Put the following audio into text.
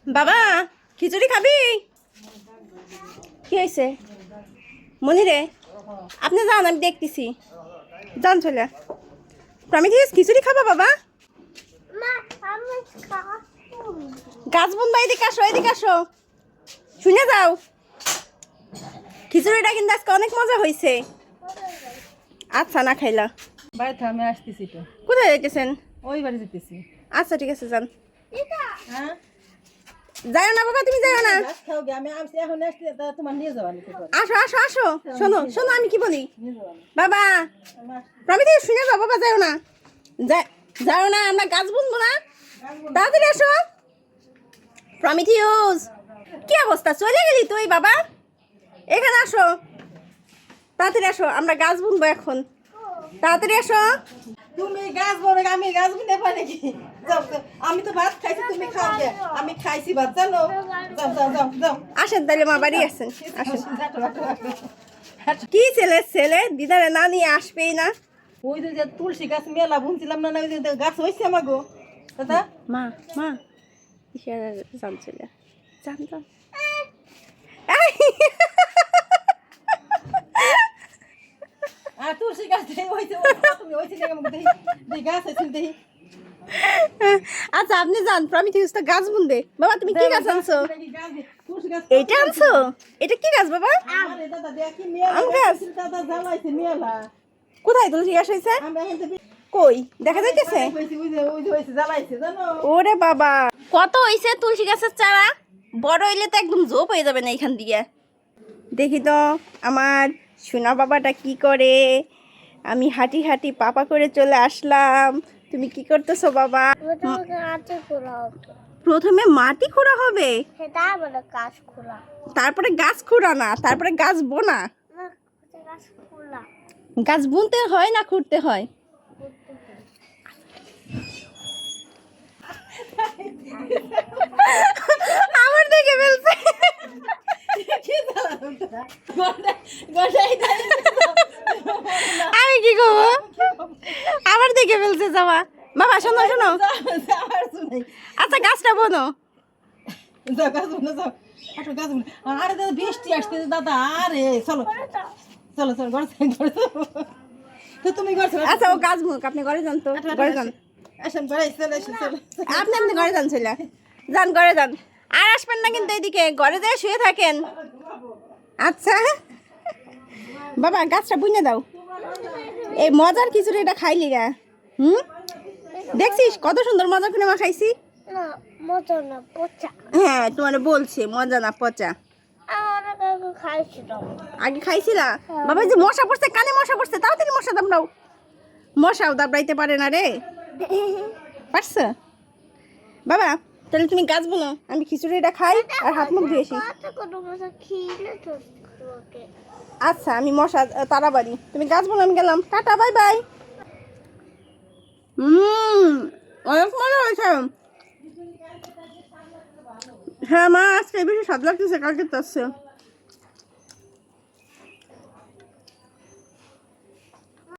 বাবা খিচুড়ি খাবি? কি হয়েছে মনিরে? আপনি যান, আমি দেখতেছি। যান চলে। প্রমিথিস খিচুড়ি খাবা বাবা? গাছ বন্ধ, এদিকে আসো, এদিকে আসো, শুনে যাও। খিচুড়িটা কিন্তু আজকে অনেক মজা হয়েছে। আচ্ছা, না খাইলা? বাড়িতে আমি আসতেছি তো। কোথায় যাইতেছেন? ওই বাড়ি যেতেছি। আচ্ছা ঠিক আছে, যান। হ্যাঁ, যাও না বাবা, তুমি যাও না। গাছ খাও গে, আমি আসছি এখন আসছি, তা তোমার নিয়ে যাওয়া নিতে পারো। আসো আসো আসো, শোনো শোনো আমি কি বলি। নিয়ে যাওয়া বাবা প্রমিথি, শুনে যাও বাবা, যাও না। যাও না, আমরা গাছ বুনবো না। তাড়াতাড়ি আসো প্রমিথিউস। কি অবস্থা, চলে গেলি তুই বাবা? এখানে আসো, তাড়াতাড়ি আসো, আমরা গাছ বুনবো এখন। তাড়াতাড়ি আসো। তুমি গাছ বলে আমি গাছ বুনে পারি কি? যাও যাও, আমি তো ভাত খাইছি, তুমি খাও গে। আমি খাইছি ভাত, জানো? যাও যাও যাও যাও। আসেন তাহলে, মা বাড়ি আসেন, আসেন। কি ছেলে ছেলে দিদারে না নিয়ে আসবেই না। ওই যে তুলসী গাছ মেলা বুনছিলাম না, ওই যে গাছ হয়েছে আমার গো দাদা। মা মা ইশারা যান চলে, যান যান। আর তুলসী গাছ হয়েছে, তুমি হয়েছে গাছ হয়েছে দেখি। আচ্ছা আপনি যান, প্রমিথিউস তো গাছ বুনবে। বাবা তুমি কি গাছ আনছো? তুলসী গাছ এইটা আনছো? এটা কি গাছ বাবা? আরে দাদা দেখি মেলা আম গাছ? দাদা জ্বালাইছে মেলা। কোথায় তুলসী গাছ হয়েছে? আমরা এখান থেকে কই দেখা যাইতেছে? হয়েছে জ্বালাইছে, জানো? ওরে বাবা, কত হইছে তুলসী গাছের চারা? বড় হইলে তো একদম ঝোপ হয়ে যাবে না এখান দিয়ে। দেখি তো আমার সোনা বাবাটা কি করে। আমি হাঁটি হাঁটি পাপা করে চলে আসলাম। তুমি কি করতেছো বাবা? প্রথমে মাটি খোঁড়া হবে, তারপরে গাছ খোঁড়া না, তারপরে গাছ বোনা। গাছ বুনতে হয় না খুঁড়তে হয়? আমার দেখে ফেলছে। আমি কি করবো? আবার দেখে ফেলছে জামা। বাবা শোনো শোনো, আচ্ছা গাছটা বোনো। আরে দাদা বৃষ্টি আসছে দাদা, আরে চলো চলো চলো ঘরে তো তুমি ঘর চলো। আচ্ছা ও গাছ বুনুক, আপনি ঘরে যান তো, ঘরে যান। আসেন ঘরে চলে আসেন চলো। আপনি আপনি ঘরে যান, ছিল যান, ঘরে যান। আর আসবেন না কিন্তু এদিকে, ঘরে যেয়ে শুয়ে থাকেন। আচ্ছা বাবা গাছটা বুনে দাও। এই মজার খিচুড়ি এটা খাইলি গা? দেখছিস কত সুন্দর মজা করে মা খাইছি। হ্যাঁ তোমার বলছে মজা না পচা। আগে খাইছিলা? বাবা যে মশা পড়ছে কানে, মশা পড়ছে, তাড়াতাড়ি মশা দাবড়াও। মশাও দাবড়াইতে পারে না রে, পারছো? বাবা তাহলে তুমি গাছ বোনো, আমি খিচুড়িটা খাই আর হাত মুখ ধুয়েছি। আচ্ছা আমি মশা তাড়াবাড়ি, তুমি গাছ বোনো, আমি গেলাম, টাটা বাই বাই। অনেক মজা হয়েছে। হ্যাঁ মা আজকে বেশি স্বাদ লাগতেছে কালকে তো আসছে।